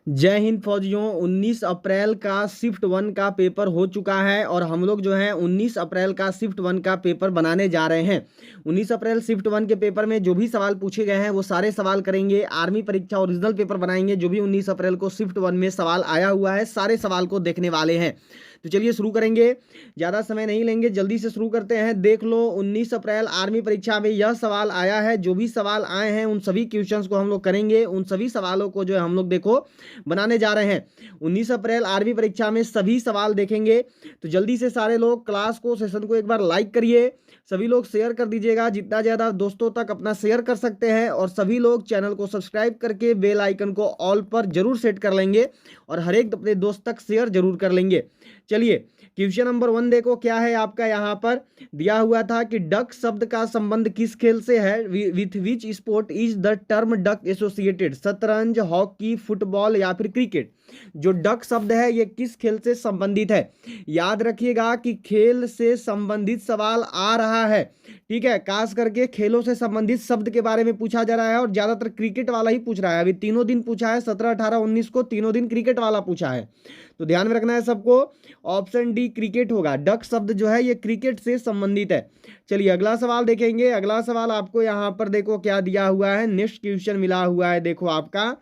जय हिंद फौजियों। 19 अप्रैल का शिफ्ट 1 का पेपर हो चुका है और हम लोग जो है 19 अप्रैल का शिफ्ट 1 का पेपर बनाने जा रहे हैं। 19 अप्रैल शिफ्ट 1 के पेपर में जो भी सवाल पूछे गए हैं वो सारे सवाल करेंगे। आर्मी परीक्षा ओरिजिनल पेपर बनाएंगे। जो भी 19 अप्रैल को शिफ्ट 1 में सवाल आया हुआ है सारे सवाल को देखने वाले हैं। तो चलिए शुरू करेंगे, ज़्यादा समय नहीं लेंगे, जल्दी से शुरू करते हैं। देख लो, 19 अप्रैल आर्मी परीक्षा में यह सवाल आया है। जो भी सवाल आए हैं उन सभी क्वेश्चंस को हम लोग करेंगे। उन सभी सवालों को जो है हम लोग देखो बनाने जा रहे हैं। 19 अप्रैल आर्मी परीक्षा में सभी सवाल देखेंगे। तो जल्दी से सारे लोग क्लास को, सेशन को एक बार लाइक करिए। सभी लोग शेयर कर दीजिएगा, जितना ज़्यादा दोस्तों तक अपना शेयर कर सकते हैं। और सभी लोग चैनल को सब्सक्राइब करके बेल आइकन को ऑल पर जरूर सेट कर लेंगे और हर एक अपने दोस्त तक शेयर जरूर कर लेंगे। चलिए, क्वेश्चन नंबर 1 देखो क्या है आपका। यहाँ पर दिया हुआ था कि डक शब्द का संबंध किस खेल से है। With which sport is the term duck associated. शतरंज, हॉकी, फुटबॉल या फिर क्रिकेट। जो डक शब्द है ये किस खेल से संबंधित है। याद रखिएगा कि खेल से संबंधित सवाल आ रहा है, ठीक है। खास करके खेलों से संबंधित शब्द के बारे में पूछा जा रहा है और ज्यादातर क्रिकेट वाला ही पूछ रहा है। अभी तीनों दिन पूछा है, 17, 18, 19 को तीनों दिन क्रिकेट वाला पूछा है। तो ध्यान में रखना है सबको। ऑप्शन डी क्रिकेट होगा। डक शब्द जो है ये क्रिकेट से संबंधित है। चलिए अगला सवाल देखेंगे। अगला सवाल आपको यहाँ पर देखो क्या दिया हुआ है। नेक्स्ट क्वेश्चन मिला हुआ है। देखो आपका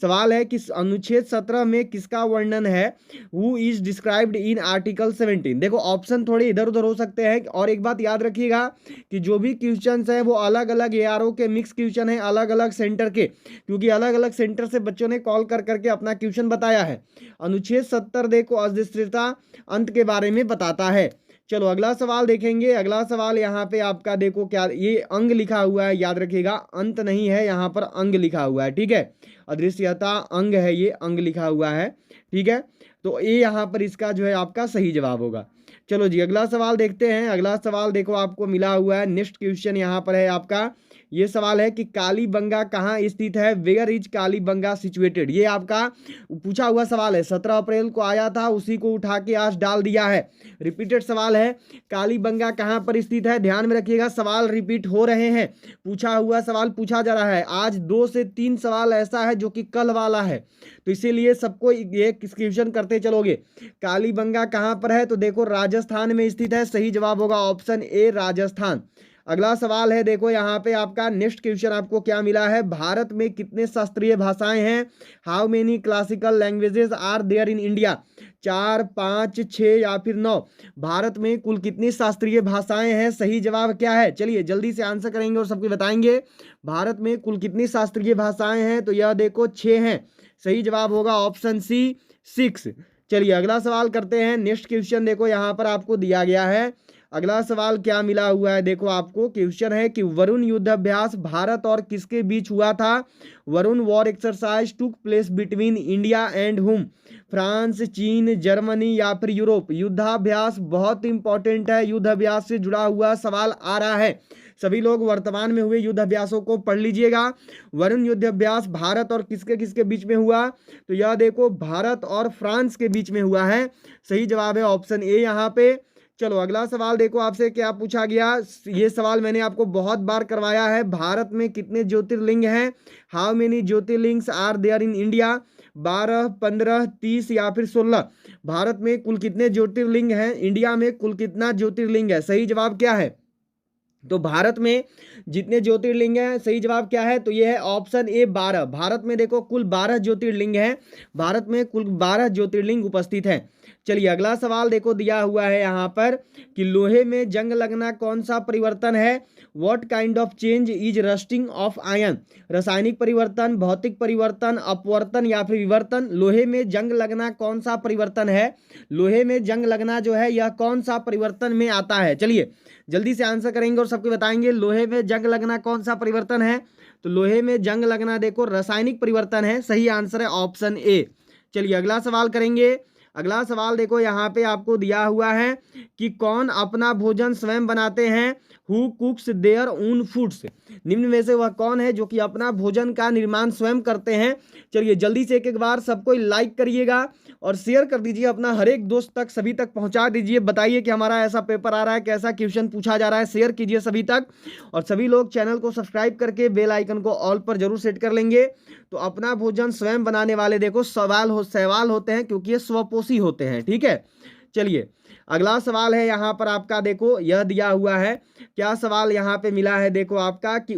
सवाल है कि अनुच्छेद 17 में किसका वर्णन है। Who is described in article 17। देखो ऑप्शन थोड़े इधर उधर हो सकते हैं। और एक बात याद रखिएगा कि जो भी क्वेश्चन है वो अलग अलग एआरओ के मिक्स क्वेश्चन है, अलग अलग सेंटर के, क्योंकि अलग अलग सेंटर से बच्चों ने कॉल कर करके अपना क्वेश्चन बताया है। अनुच्छेद 70 देखो अस्थिरता अंत के बारे में बताता है। चलो अगला सवाल देखेंगे। अगला सवाल यहाँ पे आपका देखो क्या, ये अंग लिखा हुआ है, याद रखिएगा अंत नहीं है, यहाँ पर अंग लिखा हुआ है, ठीक है। अदृश्यता अंग है, ये अंग लिखा हुआ है, ठीक है। तो ये यहाँ पर इसका जो है आपका सही जवाब होगा। चलो जी अगला सवाल देखते हैं। अगला सवाल देखो आपको मिला हुआ है। नेक्स्ट क्वेश्चन यहाँ पर है आपका। ये सवाल है कि कालीबंगा कहाँ स्थित है। Where is Kalibangan situated. ये आपका पूछा हुआ सवाल है, 17 अप्रैल को आया था, उसी को उठा के आज डाल दिया है। रिपीटेड सवाल है, कालीबंगा कहाँ पर स्थित है। ध्यान में रखिएगा सवाल रिपीट हो रहे हैं, पूछा हुआ सवाल पूछा जा रहा है। आज 2 से 3 सवाल ऐसा है जो कि कल वाला है, तो इसीलिए सबको ये क्वेश्चन करते चलोगे। कालीबंगा कहाँ पर है, तो देखो राजस्थान में स्थित है। सही जवाब होगा ऑप्शन ए राजस्थान। अगला सवाल है देखो यहाँ पे आपका। नेक्स्ट क्वेश्चन आपको क्या मिला है। भारत में कितने शास्त्रीय भाषाएं हैं। How many classical languages are there in India. 4, 5, 6 या फिर 9। भारत में कुल कितनी शास्त्रीय भाषाएं हैं, सही जवाब क्या है। चलिए जल्दी से आंसर करेंगे और सबको बताएंगे। भारत में कुल कितनी शास्त्रीय भाषाएं हैं, तो यह देखो 6 हैं। सही जवाब होगा ऑप्शन सी 6। चलिए अगला सवाल करते हैं। नेक्स्ट क्वेश्चन देखो यहाँ पर आपको दिया गया है। अगला सवाल क्या मिला हुआ है, देखो आपको क्वेश्चन है कि वरुण युद्ध अभ्यास भारत और किसके बीच हुआ था। Varun war exercise took place between India and हुम। फ्रांस, चीन, जर्मनी या फिर यूरोप। युद्धाभ्यास बहुत इंपॉर्टेंट है, युद्ध अभ्यास से जुड़ा हुआ सवाल आ रहा है। सभी लोग वर्तमान में हुए युद्ध अभ्यासों को पढ़ लीजिएगा। वरुण युद्ध अभ्यास भारत और किसके किसके बीच में हुआ, तो यह देखो भारत और फ्रांस के बीच में हुआ है। सही जवाब है ऑप्शन ए यहाँ पे। चलो अगला सवाल देखो आपसे क्या पूछा गया। ये सवाल मैंने आपको बहुत बार करवाया है। भारत में कितने ज्योतिर्लिंग हैं। How many jyotirlingas are there in India. 12, 15, 30 या फिर 16। भारत में कुल कितने ज्योतिर्लिंग हैं, इंडिया में कुल कितना ज्योतिर्लिंग है, सही जवाब क्या है। तो भारत में जितने ज्योतिर्लिंग हैं, सही जवाब क्या है, तो ये है ऑप्शन ए 12। भारत में देखो कुल 12 ज्योतिर्लिंग हैं। भारत में कुल 12 ज्योतिर्लिंग उपस्थित हैं। चलिए अगला सवाल देखो दिया हुआ है यहाँ पर कि लोहे में जंग लगना कौन सा परिवर्तन है। What kind of change is rusting of ion. रासायनिक परिवर्तन, भौतिक परिवर्तन, अपवर्तन या फिर विवर्तन। लोहे में जंग लगना कौन सा परिवर्तन है। लोहे में जंग लगना जो है यह कौन सा परिवर्तन में आता है। चलिए जल्दी से आंसर करेंगे और सबको बताएंगे। लोहे में जंग लगना कौन सा परिवर्तन है, तो लोहे में जंग लगना देखो रासायनिक परिवर्तन है। सही आंसर है ऑप्शन ए। चलिए अगला सवाल करेंगे। अगला सवाल देखो यहाँ पे आपको दिया हुआ है कि कौन अपना भोजन स्वयं बनाते हैं। Who कुक्स their own foods. निम्न में से वह कौन है जो कि अपना भोजन का निर्माण स्वयं करते हैं। चलिए जल्दी से एक एक बार सबको लाइक करिएगा और शेयर कर दीजिए अपना हर एक दोस्त तक, सभी तक पहुंचा दीजिए। बताइए कि हमारा ऐसा पेपर आ रहा है, कैसा क्वेश्चन पूछा जा रहा है, शेयर कीजिए सभी तक। और सभी लोग चैनल को सब्सक्राइब करके बेल आइकन को ऑल पर जरूर सेट कर लेंगे। तो अपना भोजन स्वयं बनाने वाले देखो सवाल होते हैं, क्योंकि ये स्वपोषी होते हैं। ठीक है, चलिए अगला सवाल है यहाँ पर आपका, देखो यह दिया हुआ है। क्या सवाल यहाँ पे मिला है, देखो आपका कि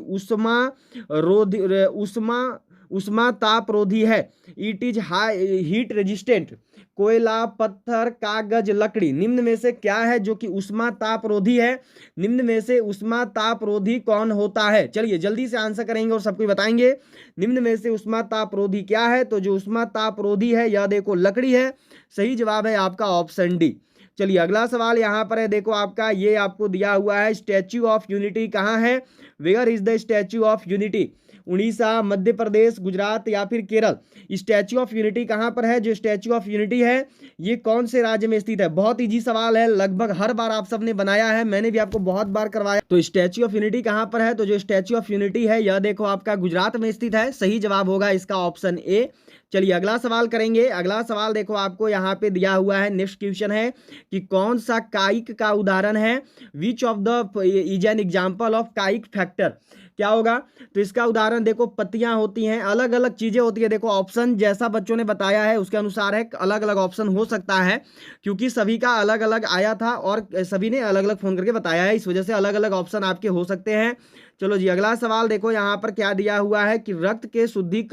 उष्मा ताप रोधी है। It is high heat resistant. कोयला, पत्थर, कागज, लकड़ी, निम्न में से क्या है जो कि उष्मा ताप रोधी है। निम्न में से उष्मा ताप रोधी कौन होता है। चलिए जल्दी से आंसर करेंगे और सबको बताएंगे निम्न में से उष्मा ताप रोधी क्या है। तो जो उष्मा ताप रोधी है यह देखो लकड़ी है। सही जवाब है आपका ऑप्शन डी। चलिए अगला सवाल यहाँ पर है, देखो आपका ये आपको दिया हुआ है, स्टैच्यू ऑफ यूनिटी कहाँ है। Where is the statue of unity. Orissa, Madhya Pradesh, Gujarat या फिर केरल। स्टैच्यू ऑफ यूनिटी कहाँ पर है। जो स्टैच्यू ऑफ यूनिटी है ये कौन से राज्य में स्थित है। बहुत इजी सवाल है, लगभग हर बार आप सबने बनाया है, मैंने भी आपको बहुत बार करवाया। तो स्टैच्यू ऑफ यूनिटी कहाँ पर है। तो जो स्टैच्यू ऑफ यूनिटी है यह देखो आपका गुजरात में स्थित है। सही जवाब होगा इसका ऑप्शन ए। चलिए अगला सवाल करेंगे। अगला सवाल देखो आपको यहाँ पे दिया हुआ है, नेक्स्ट क्वेश्चन है कि कौन सा काइक का उदाहरण है। Which of the is an example of काइक फैक्टर। क्या होगा। तो इसका उदाहरण देखो पत्तियां होती हैं, अलग अलग चीजें होती है। देखो ऑप्शन जैसा बच्चों ने बताया है उसके अनुसार है, अलग अलग ऑप्शन हो सकता है क्योंकि सभी का अलग अलग आया था और सभी ने अलग अलग फोन करके बताया है, इस वजह से अलग अलग ऑप्शन आपके हो सकते हैं। चलो जी अगला सवाल देखो यहाँ पर क्या दिया हुआ है कि रक्त के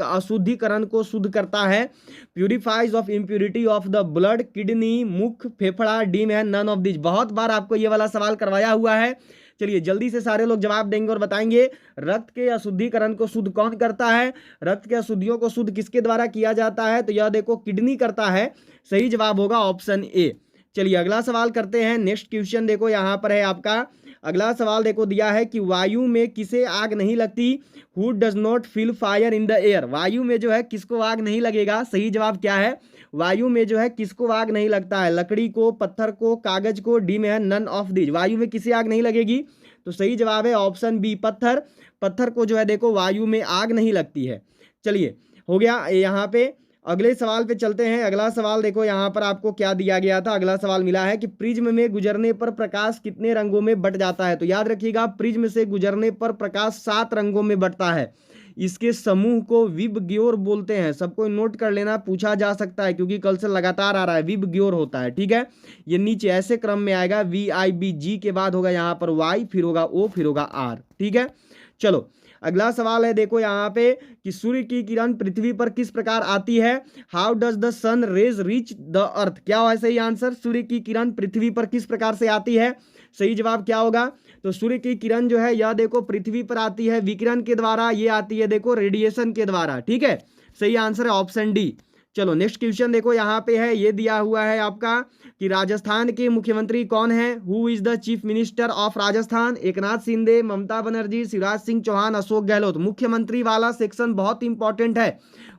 अशुद्धिकरण को शुद्ध करता है। Purifies of impurity of the blood. Kidney, मुख, फेफड़ा, डीम है नन ऑफ दिस। बहुत बार आपको ये वाला सवाल करवाया हुआ है। चलिए जल्दी से सारे लोग जवाब देंगे और बताएंगे रक्त के अशुद्धिकरण को शुद्ध कौन करता है। रक्त के अशुद्धियों को शुद्ध किसके द्वारा किया जाता है। तो यह देखो किडनी करता है। सही जवाब होगा ऑप्शन ए। चलिए अगला सवाल करते हैं। नेक्स्ट क्वेश्चन देखो यहाँ पर है आपका। अगला सवाल देखो दिया है कि वायु में किसे आग नहीं लगती। Who does not feel fire in the air. वायु में जो है किसको आग नहीं लगेगा। सही जवाब क्या है। वायु में जो है किसको आग नहीं लगता है। लकड़ी को, पत्थर को, कागज को। डी में है नन ऑफ दिस। वायु में किसे आग नहीं लगेगी। तो सही जवाब है ऑप्शन बी पत्थर। पत्थर को जो है देखो वायु में आग नहीं लगती है। चलिए हो गया यहाँ पे। अगले सवाल पे चलते हैं। अगला सवाल देखो यहाँ पर आपको क्या दिया गया था। अगला सवाल मिला है कि प्रिज्म में गुजरने पर प्रकाश कितने रंगों में बट जाता है। तो याद रखिएगा प्रिज्म से गुजरने पर प्रकाश 7 रंगों में बटता है। इसके समूह को विबग्योर बोलते हैं। सबको नोट कर लेना, पूछा जा सकता है क्योंकि कल से लगातार आ रहा है। विबग्योर होता है, ठीक है। ये नीचे ऐसे क्रम में आएगा, VIBG के बाद होगा यहाँ पर Y, फिर होगा O, फिर होगा R, ठीक है। चलो अगला सवाल है देखो यहाँ पे कि सूर्य की किरण पृथ्वी पर किस प्रकार आती है। How does the sun rays reach the earth. क्या है सही आंसर। सूर्य की किरण पृथ्वी पर किस प्रकार से आती है। सही जवाब क्या होगा। तो सूर्य की किरण जो है यह देखो पृथ्वी पर आती है विकिरण के द्वारा। ये आती है देखो रेडिएशन के द्वारा, ठीक है। सही आंसर है ऑप्शन डी। चलो नेक्स्ट क्वेश्चन देखो यहाँ पे है, ये दिया हुआ है आपका कि राजस्थान के मुख्यमंत्री कौन है। Who is the chief minister of Rajasthan. Eknath Shinde, Mamata Banerjee, Shivraj Singh Chouhan, Ashok Gehlot. मुख्यमंत्री वाला सेक्शन बहुत इंपॉर्टेंट है।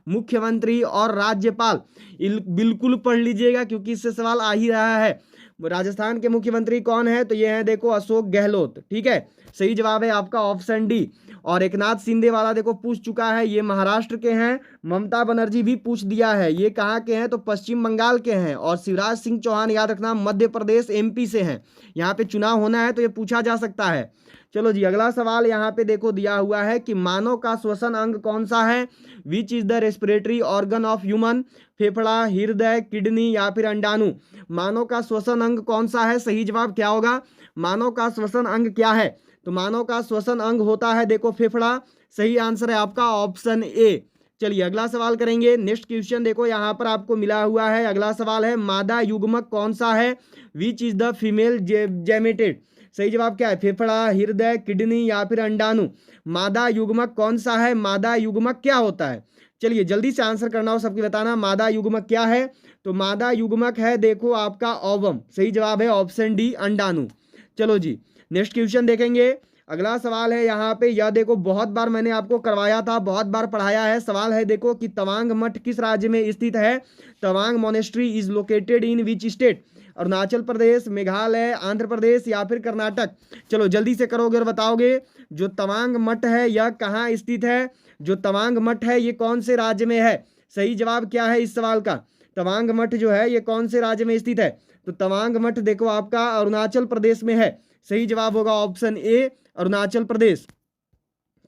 मुख्यमंत्री और राज्यपाल बिल्कुल पढ़ लीजिएगा क्योंकि इससे सवाल आ ही रहा है। राजस्थान के मुख्यमंत्री कौन है। तो ये है देखो अशोक गहलोत, ठीक है। सही जवाब है आपका ऑप्शन डी। और एकनाथ शिंदे वाला देखो पूछ चुका है, ये महाराष्ट्र के हैं। ममता बनर्जी भी पूछ दिया है, ये कहाँ के हैं। तो पश्चिम बंगाल के हैं। और शिवराज सिंह चौहान याद रखना मध्य प्रदेश MP से हैं। यहाँ पे चुनाव होना है तो ये पूछा जा सकता है। चलो जी अगला सवाल यहाँ पे देखो दिया हुआ है कि मानव का श्वसन अंग कौन सा है। Which is the respiratory organ of human. फेफड़ा, हृदय, किडनी या फिर अंडाणु। मानव का श्वसन अंग कौन सा है। सही जवाब क्या होगा। मानव का श्वसन अंग क्या है। तो मानव का श्वसन अंग होता है देखो फेफड़ा। सही आंसर है आपका ऑप्शन ए। चलिए अगला सवाल करेंगे। नेक्स्ट क्वेश्चन देखो यहाँ पर आपको मिला हुआ है। अगला सवाल है मादा युग्मक कौन सा है। Which is the female gamete. सही जवाब क्या है। फेफड़ा, हृदय, किडनी या फिर अंडाणु। मादा युग्मक कौन सा है। मादा युग्मक क्या होता है। चलिए जल्दी से आंसर करना हो सबके बताना मादा युग्मक क्या है। तो मादा युग्मक है देखो आपका ओवम। सही जवाब है ऑप्शन डी अंडाणु। चलो जी नेक्स्ट क्वेश्चन देखेंगे। अगला सवाल है यहाँ पे, यह देखो बहुत बार मैंने आपको करवाया था, बहुत बार पढ़ाया है। सवाल है देखो कि तवांग मठ किस राज्य में स्थित है? Tawang monastery is located in which state? Arunachal Pradesh, Meghalaya, Andhra Pradesh या फिर कर्नाटक? चलो जल्दी से करोगे और बताओगे। जो तवांग मठ है यह कहाँ स्थित है? जो तवांग मठ है ये कौन से राज्य में है? सही जवाब क्या है इस सवाल का? तवांग मठ जो है ये कौन से राज्य में स्थित है? तो तवांग मठ देखो आपका अरुणाचल प्रदेश में है। सही जवाब होगा ऑप्शन ए, अरुणाचल प्रदेश।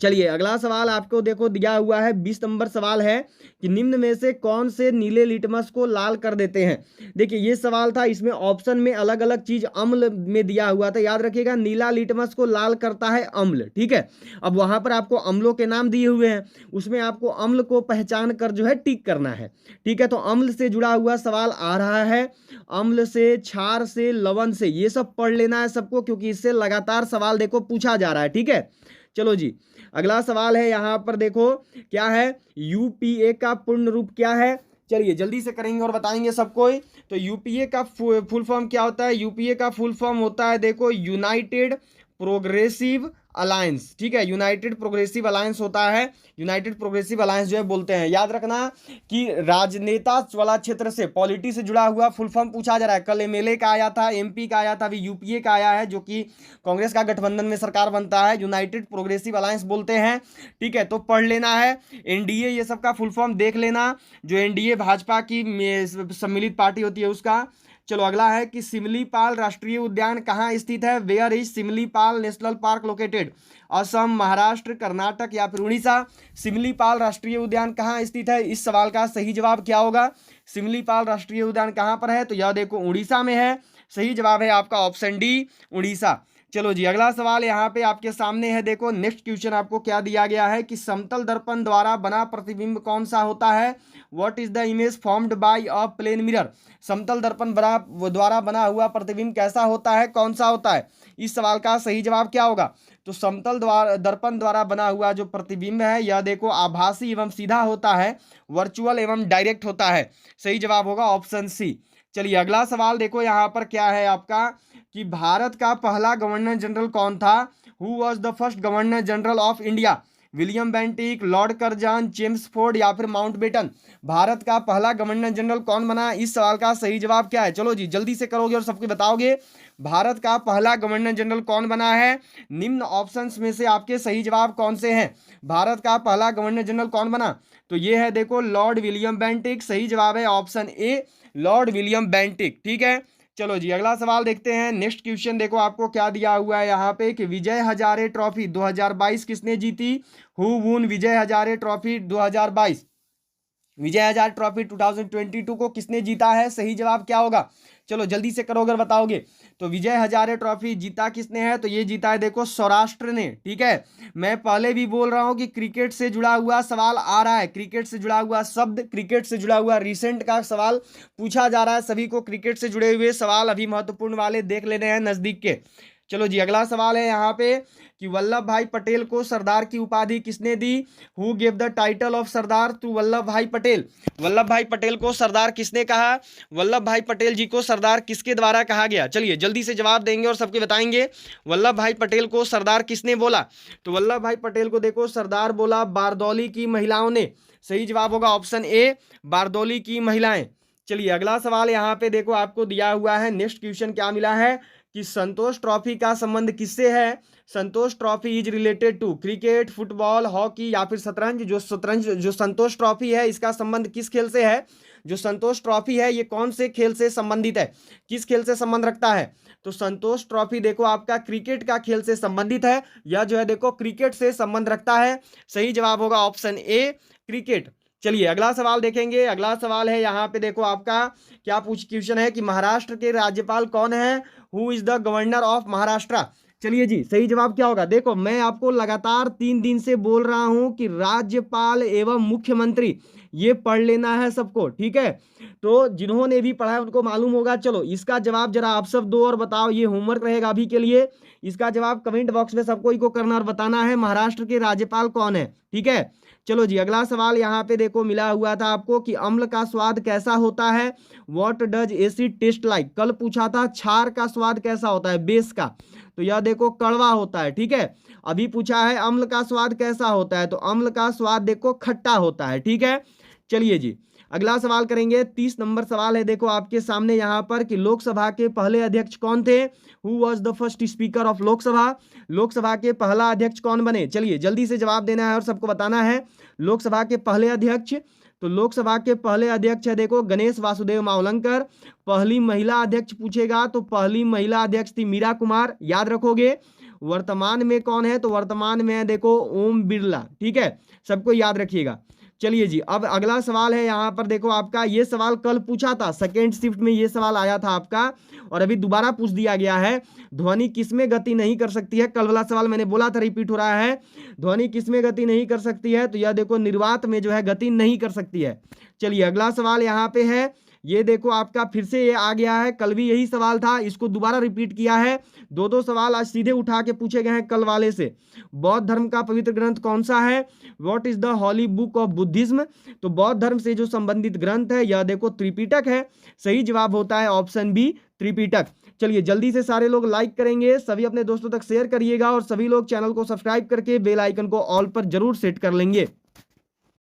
चलिए अगला सवाल आपको देखो दिया हुआ है, 20 नंबर सवाल है कि निम्न में से कौन से नीले लिटमस को लाल कर देते हैं? देखिए ये सवाल था, इसमें ऑप्शन में अलग अलग चीज अम्ल में दिया हुआ था। याद रखिएगा नीला लिटमस को लाल करता है अम्ल, ठीक है। अब वहां पर आपको अम्लों के नाम दिए हुए हैं, उसमें आपको अम्ल को पहचान कर जो है टिक करना है, ठीक है। तो अम्ल से जुड़ा हुआ सवाल आ रहा है, अम्ल से, क्षार से, लवण से, ये सब पढ़ लेना है सबको, क्योंकि इससे लगातार सवाल देखो पूछा जा रहा है, ठीक है। चलो जी अगला सवाल है यहाँ पर देखो, क्या है? यूपीए का पूर्ण रूप क्या है? चलिए जल्दी से करेंगे और बताएंगे सबको। तो यूपीए का फुल फॉर्म क्या होता है? यूपीए का फुल फॉर्म होता है देखो यूनाइटेड प्रोग्रेसिव अलायंस, ठीक है। यूनाइटेड प्रोग्रेसिव अलायंस होता है, यूनाइटेड प्रोग्रेसिव अलायंस जो है बोलते हैं। याद रखना कि राजनेता वाला क्षेत्र से, पॉलिटी से जुड़ा हुआ फुल फॉर्म पूछा जा रहा है। कल एमएलए का आया था, एमपी का आया था, अभी यूपीए का आया है, जो कि कांग्रेस का गठबंधन में सरकार बनता है, यूनाइटेड प्रोग्रेसिव अलायंस बोलते हैं, ठीक है। तो पढ़ लेना है। एनडीए ये सब का फुल फॉर्म देख लेना, जो एनडीए भाजपा की सम्मिलित पार्टी होती है उसका। चलो अगला है कि सिमलीपाल राष्ट्रीय उद्यान कहाँ स्थित है? Where is Simlipal national park located? Assam, Maharashtra, Karnataka या फिर उड़ीसा? सिमलीपाल राष्ट्रीय उद्यान कहाँ स्थित है? इस सवाल का सही जवाब क्या होगा? सिमलीपाल राष्ट्रीय उद्यान कहाँ पर है? तो यह देखो उड़ीसा में है। सही जवाब है आपका ऑप्शन डी, उड़ीसा। चलो जी अगला सवाल यहाँ पे आपके सामने है, देखो नेक्स्ट क्वेश्चन आपको क्या दिया गया है कि समतल दर्पण द्वारा बना प्रतिबिंब कौन सा होता है? What is the image formed by a plane mirror? समतल दर्पण द्वारा बना हुआ प्रतिबिंब कैसा होता है, कौन सा होता है? इस सवाल का सही जवाब क्या होगा? तो समतल दर्पण द्वारा बना हुआ जो प्रतिबिंब है यह देखो आभासी एवं सीधा होता है, वर्चुअल एवं डायरेक्ट होता है। सही जवाब होगा ऑप्शन सी। चलिए अगला सवाल देखो यहाँ पर क्या है आपका कि भारत का पहला गवर्नर जनरल कौन था? Who was the first governor general of India? William Bentinck, Lord Curzon, James Ford या फिर माउंटबेटन? भारत का पहला गवर्नर जनरल कौन बना? इस सवाल का सही जवाब क्या है? चलो जी जल्दी से करोगे और सबके बताओगे। भारत का पहला गवर्नर जनरल कौन बना है? निम्न ऑप्शंस में से आपके सही जवाब कौन से हैं? भारत का पहला गवर्नर जनरल कौन बना? तो ये है देखो लॉर्ड विलियम बेंटिक। सही जवाब है option A, Lord William Bentinck, ठीक है। चलो जी अगला सवाल देखते हैं। नेक्स्ट क्वेश्चन देखो आपको क्या दिया हुआ है यहाँ पे कि विजय हजारे ट्रॉफी 2022 किसने जीती? Who won Vijay Hazare trophy 2022? Vijay Hazare trophy 2022 को किसने जीता है? सही जवाब क्या होगा? चलो जल्दी से करो अगर बताओगे। तो विजय हजारे ट्रॉफी जीता किसने है? तो ये जीता है देखो सौराष्ट्र ने, ठीक है। मैं पहले भी बोल रहा हूं कि क्रिकेट से जुड़ा हुआ सवाल आ रहा है, क्रिकेट से जुड़ा हुआ शब्द, क्रिकेट से जुड़ा हुआ रिसेंट का सवाल पूछा जा रहा है। सभी को क्रिकेट से जुड़े हुए सवाल अभी महत्वपूर्ण वाले देख लेने हैं नजदीक के। चलो जी अगला सवाल है यहाँ पे कि वल्लभ भाई पटेल को सरदार की उपाधि किसने दी? Who give the title of Sardar to Vallabh Bhai Patel? Vallabh Bhai Patel को सरदार किसने कहा? वल्लभ भाई पटेल जी को सरदार किसके द्वारा कहा गया? चलिए जल्दी से जवाब देंगे और सबके बताएंगे। वल्लभ भाई पटेल को सरदार किसने बोला? तो वल्लभ भाई पटेल को देखो सरदार बोला बारदौली की महिलाओं ने। सही जवाब होगा ऑप्शन ए, बारदौली की महिलाएं। चलिए अगला सवाल यहाँ पे देखो आपको दिया हुआ है। नेक्स्ट क्वेश्चन क्या मिला है कि संतोष ट्रॉफी का संबंध किससे है? Santosh trophy is related to cricket, football, hockey या फिर शतरंज? जो संतोष ट्रॉफी है इसका संबंध किस खेल से है? जो संतोष ट्रॉफी है ये कौन से खेल से संबंधित है, किस खेल से संबंध रखता है? तो संतोष ट्रॉफी देखो आपका क्रिकेट का खेल से संबंधित है, यह जो है देखो क्रिकेट से संबंध रखता है। सही जवाब होगा ऑप्शन ए, क्रिकेट। चलिए अगला सवाल देखेंगे। अगला सवाल है यहाँ पे देखो आपका क्या क्वेश्चन है कि महाराष्ट्र के राज्यपाल कौन है? Who is the governor of Maharashtra? चलिए जी सही जवाब क्या होगा? देखो मैं आपको लगातार 3 दिन से बोल रहा हूं कि राज्यपाल एवं मुख्यमंत्री ये पढ़ लेना है सबको, ठीक है। तो जिन्होंने भी पढ़ा है उनको मालूम होगा। चलो इसका जवाब जरा आप सब दो और बताओ, ये होमवर्क रहेगा अभी के लिए। इसका जवाब कमेंट बॉक्स में सबको ही को करना और बताना है महाराष्ट्र के राज्यपाल कौन है, ठीक है। चलो जी अगला सवाल यहाँ पे देखो मिला हुआ था आपको कि अम्ल का स्वाद कैसा होता है? What does acid taste like? कल पूछा था क्षार का स्वाद कैसा होता है, बेस का। तो यह देखो कड़वा होता है, ठीक है। अभी पूछा है अम्ल का स्वाद कैसा होता है, तो अम्ल का स्वाद देखो खट्टा होता है, ठीक है। चलिए जी अगला सवाल करेंगे। 30 नंबर सवाल है देखो आपके सामने यहाँ पर कि लोकसभा के पहले अध्यक्ष कौन थे। Who was the first speaker of Lok Sabha. Lok Sabha के पहला अध्यक्ष कौन बने, चलिए जल्दी से जवाब देना है और सबको बताना है। लोकसभा के पहले अध्यक्ष, तो लोकसभा के पहले अध्यक्ष है देखो गणेश वासुदेव मावलंकर। पहली महिला अध्यक्ष पूछेगा तो पहली महिला अध्यक्ष थी मीरा कुमार, याद रखोगे। वर्तमान में कौन है, तो वर्तमान में है देखो ओम बिरला, ठीक है, सबको याद रखिएगा। चलिए जी अब अगला सवाल है यहाँ पर देखो आपका, ये सवाल कल पूछा था, सेकेंड शिफ्ट में ये सवाल आया था आपका और अभी दोबारा पूछ दिया गया है। ध्वनि किसमें गति नहीं कर सकती है, कल वाला सवाल मैंने बोला था रिपीट हो रहा है। ध्वनि किसमें गति नहीं कर सकती है, तो यह देखो निर्वात में जो है गति नहीं कर सकती है। चलिए अगला सवाल यहाँ पे है, ये देखो आपका फिर से ये आ गया है, कल भी यही सवाल था, इसको दोबारा रिपीट किया है। दो सवाल आज सीधे उठा के पूछे गए हैं कल वाले से। बौद्ध धर्म का पवित्र ग्रंथ कौन सा है, what is the holy book of Buddhism. तो बौद्ध धर्म से जो संबंधित ग्रंथ है यह देखो त्रिपिटक है। सही जवाब होता है ऑप्शन बी त्रिपिटक। चलिए जल्दी से सारे लोग लाइक करेंगे, सभी अपने दोस्तों तक शेयर करिएगा और सभी लोग चैनल को सब्सक्राइब करके बेल आइकन को ऑल पर जरूर सेट कर लेंगे।